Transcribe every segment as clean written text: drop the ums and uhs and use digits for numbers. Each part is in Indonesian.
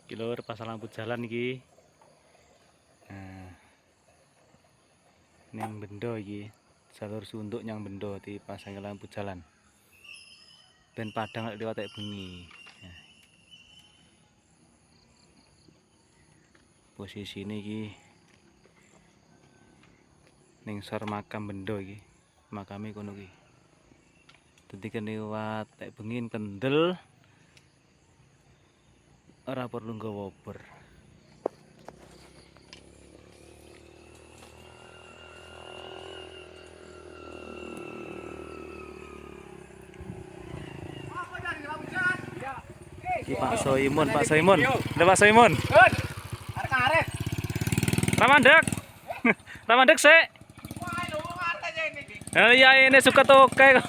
Kilur pasang lampu jalan iki. Nah. Ning bendo iki, jalur suntuk nyang bendo dipasang lampu jalan. Ben padang lek liwat bengi. Nah. Posisi ini iki ning sor makam bendo iki. Makame kono iki. Dadi kene liwat bengi kendel ora perlu nggawa obor. Iki Pak Soimun, Pak Soimun. Ada Pak Soimun. Arek-arek. Ramandek. Ramandek sik. Iya ini suka toke.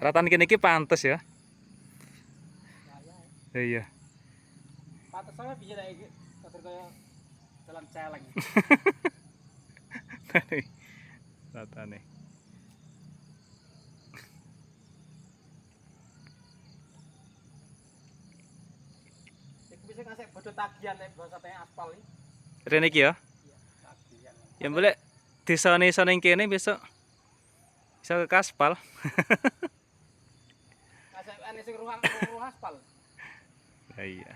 Ratan kene iki pantes ya. Iya. Pantes sama bisa nek iki katur kaya dalam celeng. Ratane. Iku bisa ngasih bodo tagihan nek basa teh aspal iki. Rene iki ya. Iya, tagihan. Ya boleh desa-desa ning kene besok bisa ke aspal. Ngasih ane sing ruang aspal. Iya.